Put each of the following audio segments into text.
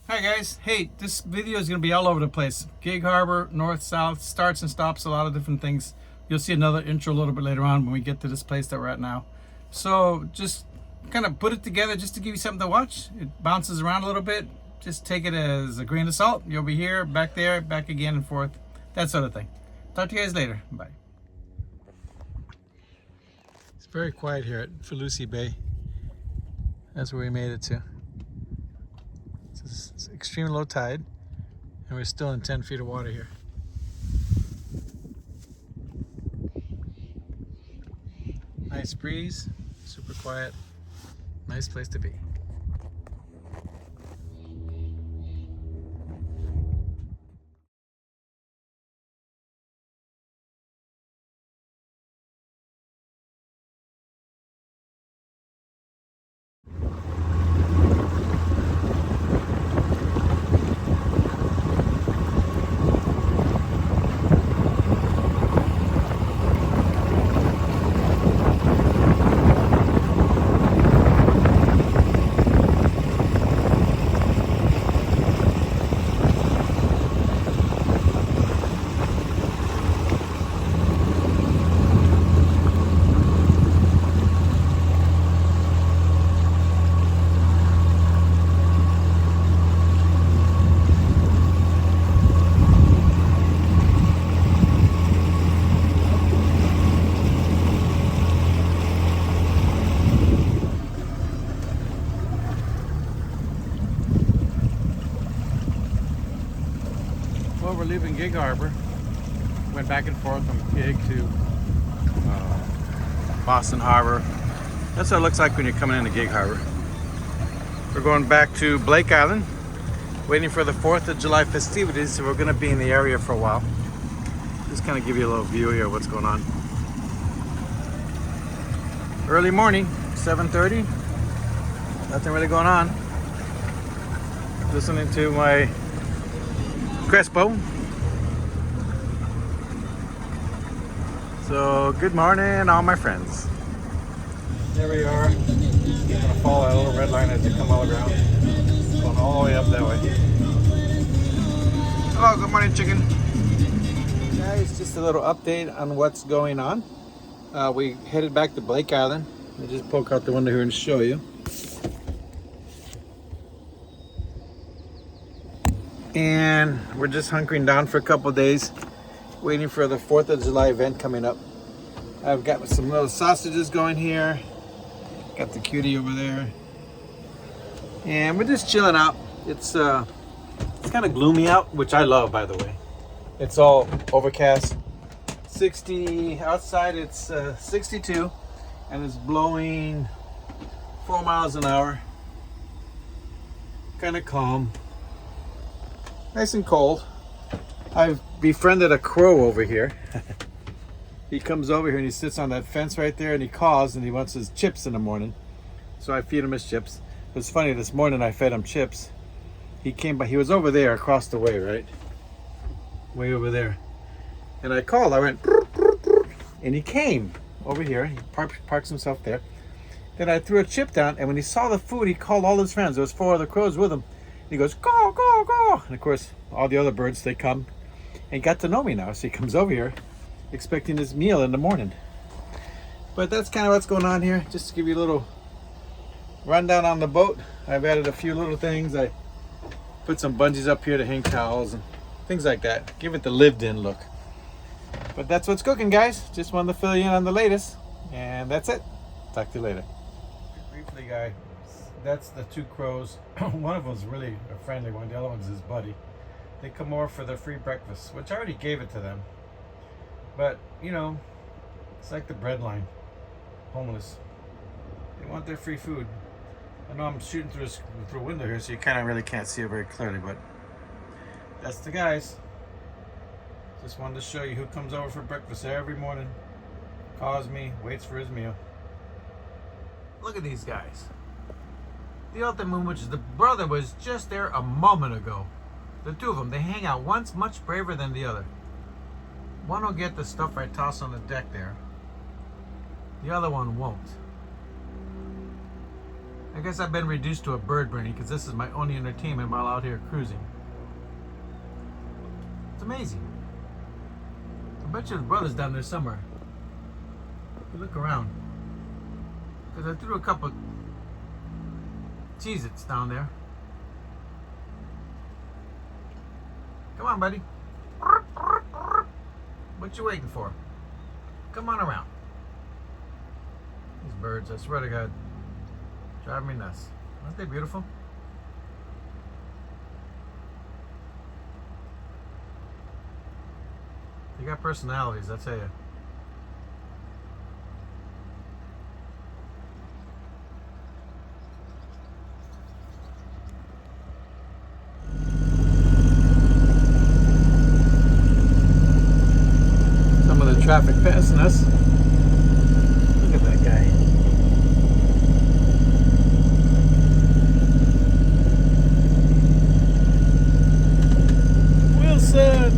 Hi guys, hey, this video is going to be all over the place. Gig Harbor, north, south, starts and stops, a lot of different things. You'll see another intro a little bit later on when we get to this place that we're at now. So just kind of put it together just to give you something to watch. It bounces around a little bit. Just take it as a grain of salt. You'll be here, back there, back again and forth, that sort of thing. Talk to you guys later. Bye. It's very quiet here at Felucci Bay. That's where we made it to. It's extreme low tide, and we're still in 10 feet of water here. Nice breeze, super quiet, nice place to be. Well, we're leaving Gig Harbor. Went back and forth from Gig to Boston Harbor. That's what it looks like when you're coming into Gig Harbor. We're going back to Blake Island, waiting for the 4th of July festivities, so we're going to be in the area for a while. Just kind of give you a little view here of what's going on. Early morning, 7:30. Nothing really going on. Listening to my Crespo. So good morning, all my friends. There we are. You're gonna follow that little red line as you come all around. Going all the way up that way. Hello, good morning, chicken. Guys, just a little update on what's going on. We headed back to Blake Island. I'll just poke out the window here and show you. And we're just hunkering down for a couple days, waiting for the 4th of July event coming up. I've got some little sausages going here. Got the cutie over there. And we're just chilling out. It's kind of gloomy out, which I love, by the way. It's all overcast. 60 outside, it's 62, and it's blowing 4 miles an hour. Kind of calm. Nice and cold. I've befriended a crow over here. He comes over here and he sits on that fence right there and he caws and he wants his chips in the morning. So I feed him his chips. It was funny, this morning I fed him chips. He came by, he was over there across the way, right? Way over there. And I called, I went, brr, brr, brr, and he came over here. He parks himself there. Then I threw a chip down, and when he saw the food, he called all his friends. There was 4 other crows with him. He goes, go, go, go. And of course, all the other birds, they come and got to know me now. So he comes over here expecting his meal in the morning. But that's kind of what's going on here. Just to give you a little rundown on the boat. I've added a few little things. I put some bungees up here to hang towels and things like that. Give it the lived in look. But that's what's cooking, guys. Just wanted to fill you in on the latest. And that's it. Talk to you later. Briefly, guys. That's the 2 crows. One of them's really a friendly one. The other one's his buddy. They come over for their free breakfast, which I already gave it to them. But, you know, it's like the bread line. Homeless. They want their free food. I know I'm shooting through a window here, so you kind of really can't see it very clearly, but that's the guys. Just wanted to show you who comes over for breakfast every morning. Calls me, waits for his meal. Look at these guys. The ultimate, which the brother was just there a moment ago. The 2 of them, they hang out. One's much braver than the other. One will get the stuff I toss on the deck there. The other one won't. I guess I've been reduced to a bird brain because this is my only entertainment while out here cruising. It's amazing. I bet you his brother's down there somewhere. You look around. Because I threw a couple Cheez-Its down there. Come on, buddy. What you waiting for? Come on around. These birds, I swear to God, drive me nuts. Aren't they beautiful? They got personalities, I tell you. Some of the traffic passing us. Look at that guy. Wilson!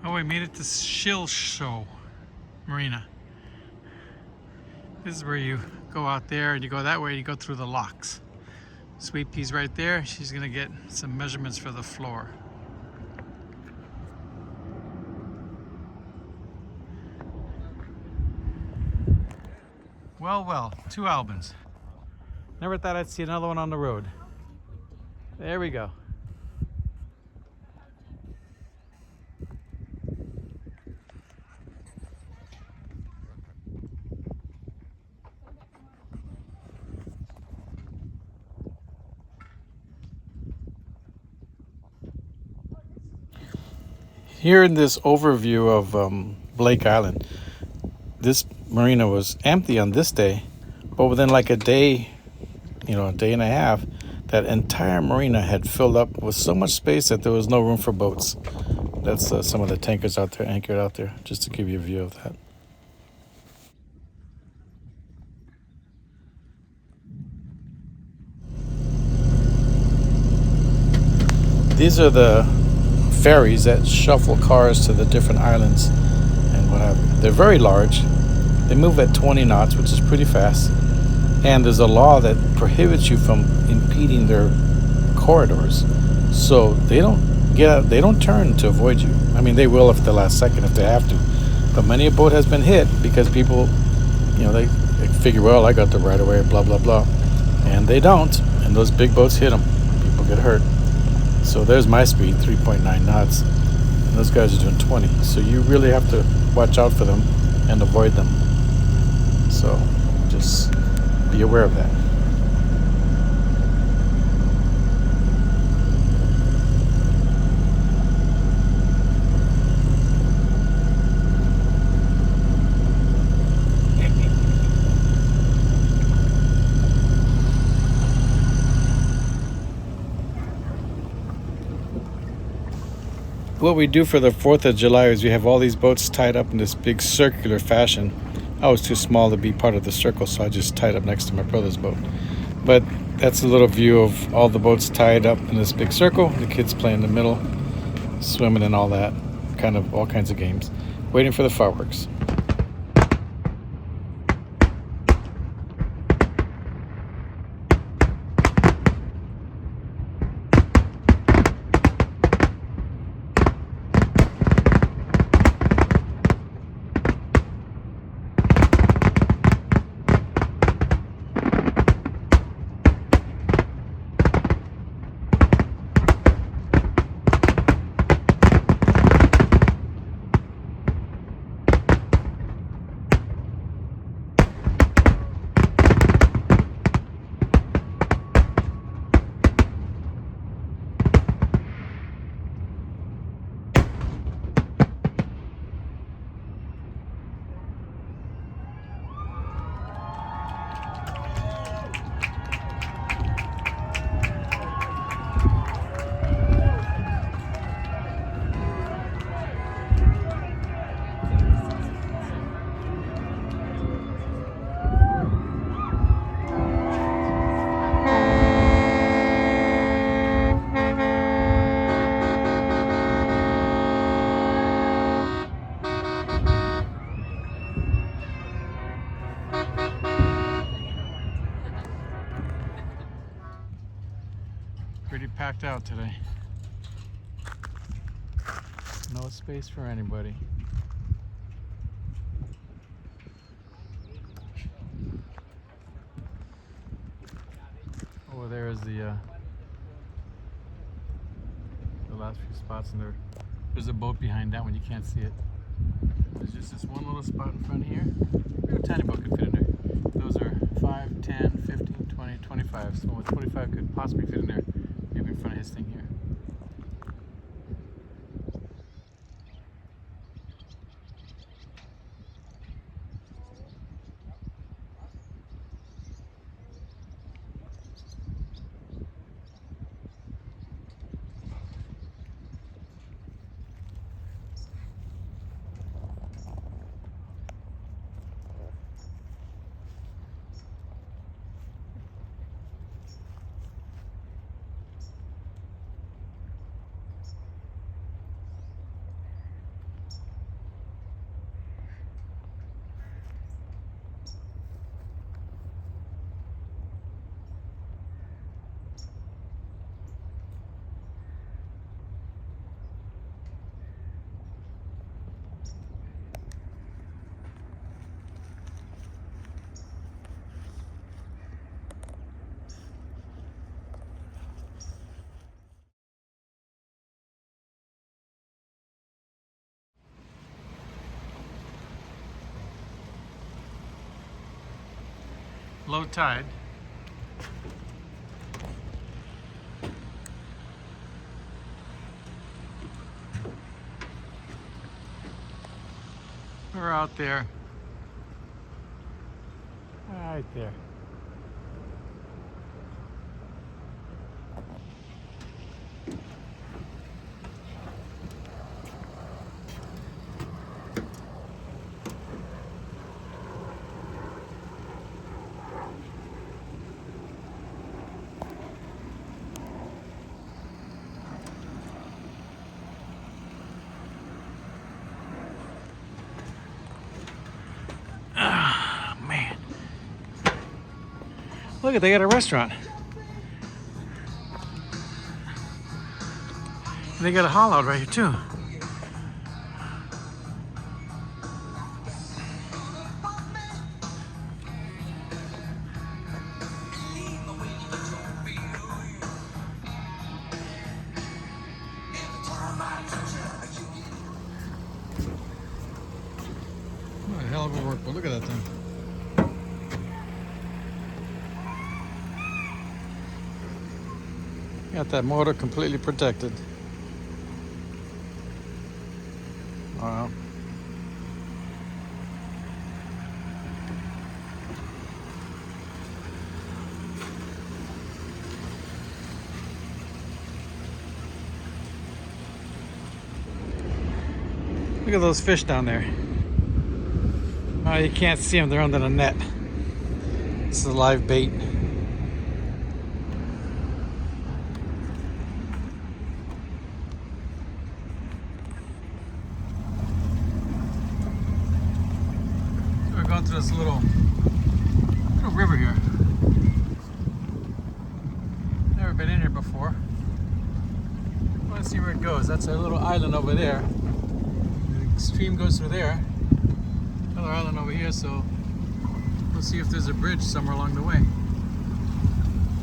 Oh, we made it to Shill Show Marina. This is where you go out there and you go that way, you go through the locks. Sweet Pea's right there. She's gonna get some measurements for the floor. Well, 2 Albins. Never thought I'd see another one on the road. There we go. Here in this overview of Blake Island, this marina was empty on this day, but within like a day, a day and a half, that entire marina had filled up with so much space that there was no room for boats. That's some of the tankers out there, anchored out there, just to give you a view of that. These are the ferries that shuffle cars to the different islands and what have you. They're very large. They move at 20 knots, which is pretty fast. And there's a law that prohibits you from impeding their corridors. So they don't turn to avoid you. I mean, they will if the last second if they have to. But many a boat has been hit because people, they figure, well, I got the right of way, blah, blah, blah. And they don't. And those big boats hit them. People get hurt. So there's my speed, 3.9 knots. And those guys are doing 20. So you really have to watch out for them and avoid them. So just be aware of that. What we do for the 4th of July is we have all these boats tied up in this big circular fashion. I was too small to be part of the circle, so I just tied up next to my brother's boat. But that's a little view of all the boats tied up in this big circle. The kids play in the middle, swimming and all that, all kinds of games, waiting for the fireworks. packed out today. No space for anybody. Over there is the last few spots, and there's a boat behind that one. You can't see it. There's just this one little spot in front here. Maybe a tiny boat could fit in there. Those are 5, 10, 15, 20, 25. So 25 could possibly fit in there. Maybe in front of his thing here. Low tide. We're out there. Right there. Look at, they got a restaurant. And they got a haul out right here too. What a hell of a work, but look at that thing. Got that motor completely protected. Wow. Look at those fish down there. Oh, you can't see them, they're under the net. This is a live bait. Going through this little river here. Never been in here before. Let's see where it goes. That's a little island over there. The stream goes through there. Another island over here, so we'll see if there's a bridge somewhere along the way.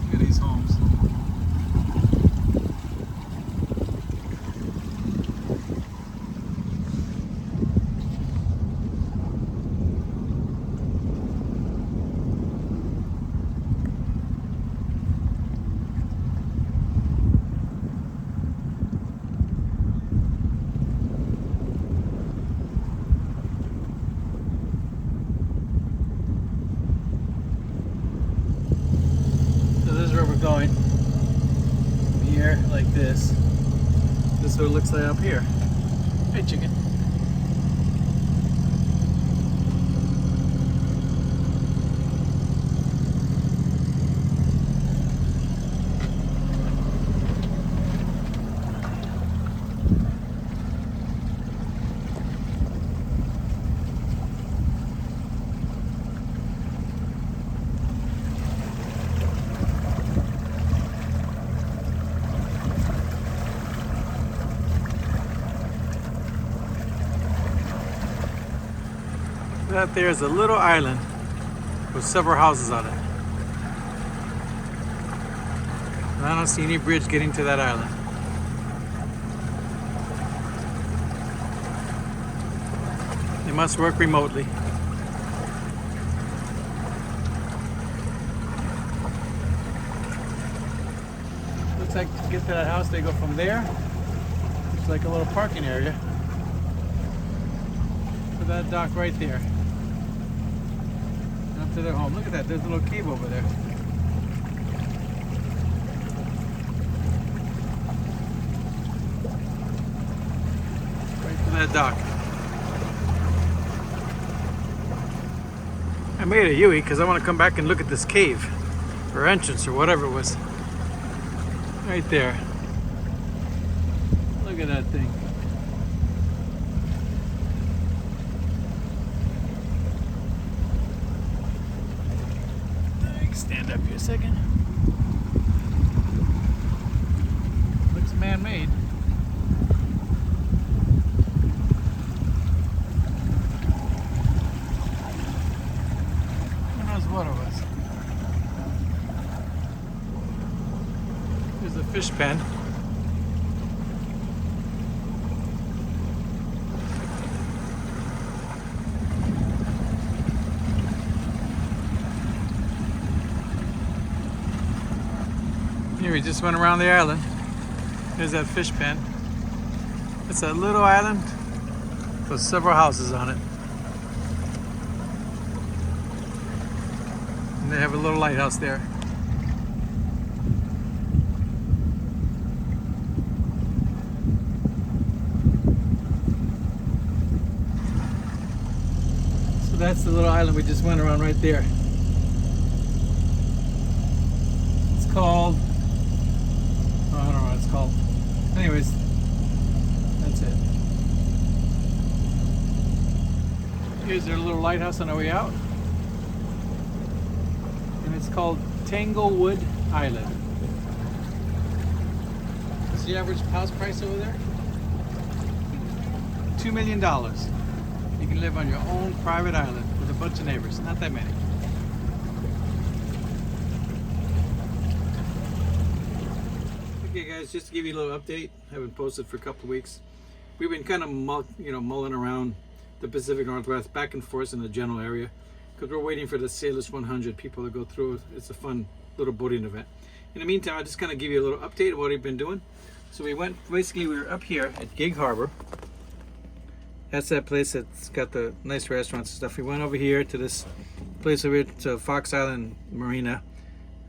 Look at these homes. Going here like this. This is what it looks like up here. Hey, chicken. That there is a little island with several houses on it. And I don't see any bridge getting to that island. They must work remotely. Looks like to get to that house, they go from there. It's like a little parking area. To that dock right there. Up to their home. Look at that, there's a little cave over there. Right to that dock. I made a U-turn because I want to come back and look at this cave or entrance or whatever it was. Right there. Look at that thing. Stand up here a second. Looks man-made. Who knows what it was? Here's a fish pen. Here we just went around the island. There's that fish pen. It's a little island with several houses on it. And they have a little lighthouse there. So that's the little island we just went around right there. It's called, I don't know what it's called. Anyways, that's it. Here's their little lighthouse on our way out. And it's called Tanglewood Island. What's the average house price over there? $2 million. You can live on your own private island with a bunch of neighbors. Not that many. Okay guys, just to give you a little update, I haven't posted for a couple of weeks. We've been kind of mulling around the Pacific Northwest, back and forth in the general area, because we're waiting for the Sailors 100 people to go through. It's a fun little boating event. In the meantime, I'll just kind of give you a little update of what we've been doing. So we were up here at Gig Harbor. That's that place that's got the nice restaurants and stuff. We went over here to this place over here to Fox Island Marina.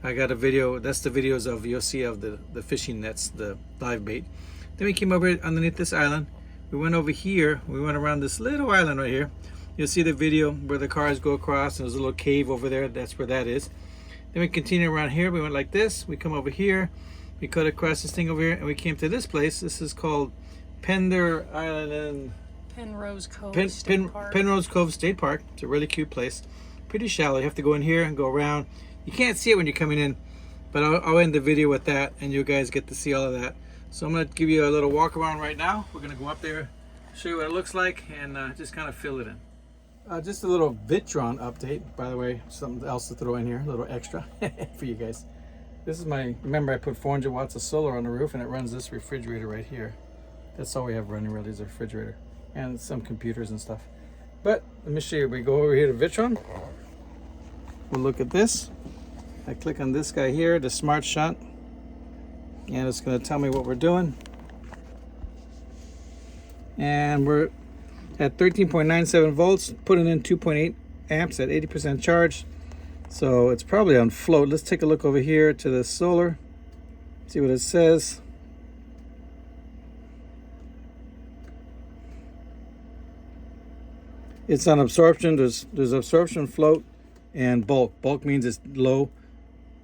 I got a video, that's the videos of you'll see of the fishing nets, the live bait. Then we came over underneath this island. We went over here, we went around this little island right here. You'll see the video where the cars go across and there's a little cave over there, that's where that is. Then we continue around here, we went like this, we come over here, we cut across this thing over here, and we came to this place. This is called Pender Island and Penrose Cove State Park. Penrose Cove State Park. It's a really cute place. Pretty shallow, you have to go in here and go around. You can't see it when you're coming in, but I'll end the video with that and you guys get to see all of that. So I'm going to give you a little walk around right now. We're going to go up there, show you what it looks like, and just kind of fill it in. Just a little Vitron update, by the way, something else to throw in here, a little extra for you guys. This is remember I put 400 watts of solar on the roof and it runs this refrigerator right here. That's all we have running really is a refrigerator and some computers and stuff. But let me show you, we go over here to Vitron. We'll look at this. I click on this guy here, the Smart Shot, and it's going to tell me what we're doing. And we're at 13.97 volts, putting in 2.8 amps at 80% charge. So it's probably on float. Let's take a look over here to the solar, see what it says. It's on absorption. There's absorption, float, and bulk. Bulk means it's low.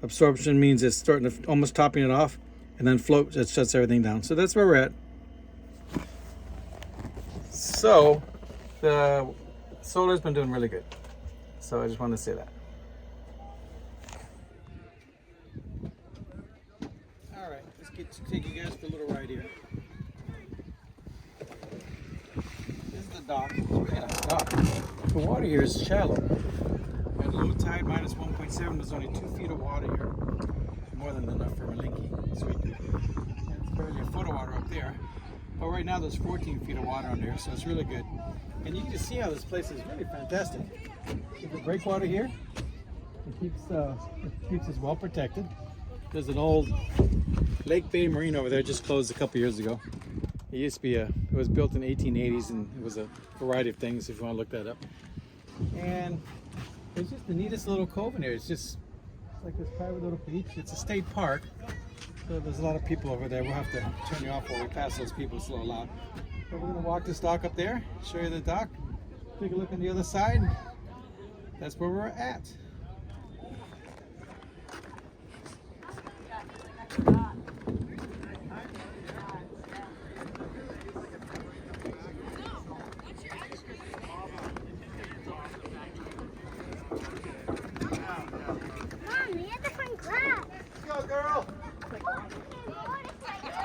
Absorption means it's starting to almost topping it off, and then float just shuts everything down. So that's where we're at. So the solar's been doing really good. So I just wanted to say that. All right, let's take you guys for a little ride here. This is the dock. It's a really nice dock. The water here is shallow. At low tide, minus 1.7, there's only 2 feet of water here. More than enough for Malinky. Sweet. And it's barely a foot of water up there. But right now there's 14 feet of water under here, so it's really good. And you can just see how this place is really fantastic. There's a breakwater here. It keeps us well protected. There's an old Lake Bay Marine over there, just closed a couple years ago. It used to be it was built in the 1880s, and it was a variety of things if you want to look that up. And it's just the neatest little cove in here. It's like this private little beach. It's a state park, so there's a lot of people over there. We'll have to turn you off while we pass those people so loud. But we're going to walk this dock up there, show you the dock, take a look on the other side. That's where we're at.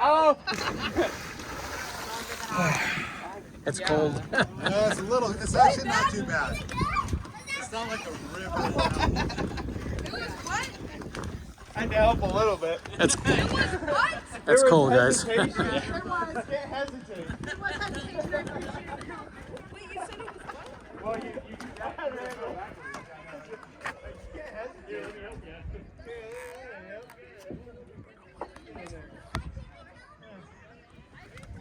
Oh! It's cold. It's a little, it's actually not too bad. It's not like a river. I had to help a little bit. That's cold, guys. Can't hesitate. Well, you can't hesitate.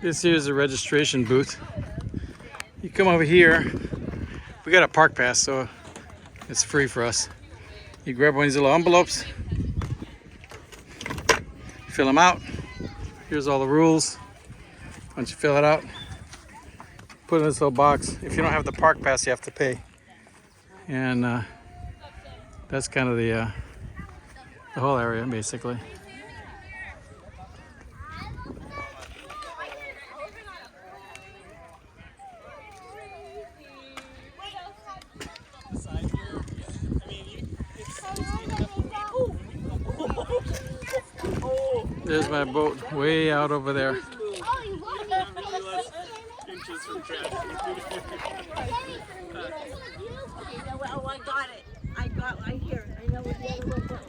This here is a registration booth. You come over here. We got a park pass, so it's free for us. You grab one of these little envelopes, fill them out. Here's all the rules. Once you fill it out, put it in this little box. If you don't have the park pass, you have to pay. And that's kind of the whole area, basically. There's my boat way out over there. Oh, I got it. I hear it. I know what the other one does.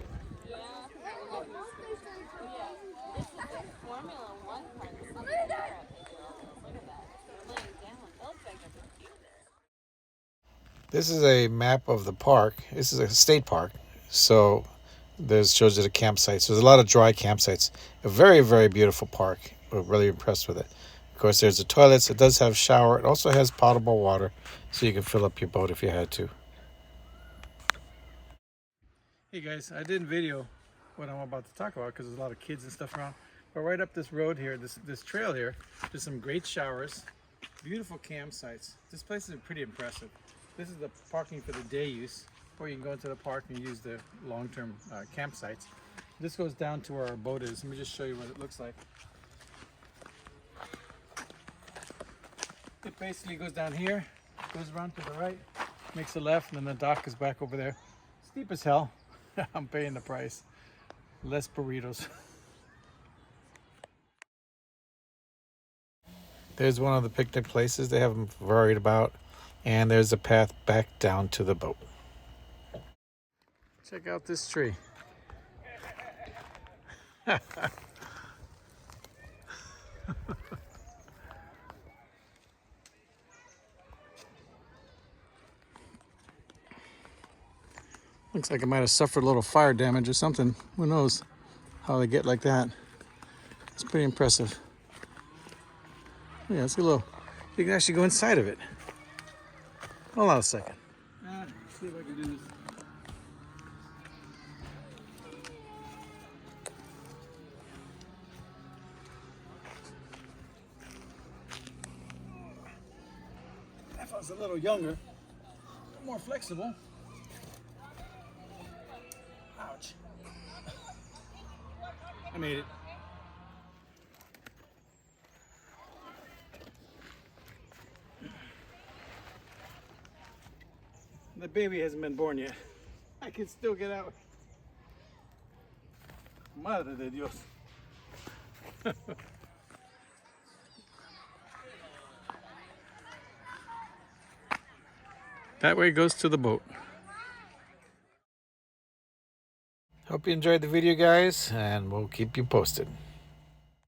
This is a map of the park. This is a state park, so shows you the campsites. There's a lot of dry campsites. A very, very beautiful park. We're really impressed with it. Of course, there's the toilets. It does have shower. It also has potable water, so you can fill up your boat if you had to. Hey guys, I didn't video what I'm about to talk about because there's a lot of kids and stuff around. But right up this road here, this trail here, there's some great showers, beautiful campsites. This place is pretty impressive. This is the parking for the day use, or you can go into the park and use the long-term campsites. This goes down to where our boat is. Let me just show you what it looks like. It basically goes down here, goes around to the right, makes a left, and then the dock is back over there. Steep as hell. I'm paying the price. Less burritos. There's one of the picnic places they have them worried about, and there's a path back down to the boat. Check out this tree. Looks like it might have suffered a little fire damage or something. Who knows how they get like that. It's pretty impressive. Yeah, it's a little, you can actually go inside of it. Hold on a second. See if I can do this. If I was a little younger, more flexible. Ouch. I made it. The baby hasn't been born yet. I can still get out. Madre de Dios. That way goes to the boat. Hope you enjoyed the video, guys, and we'll keep you posted.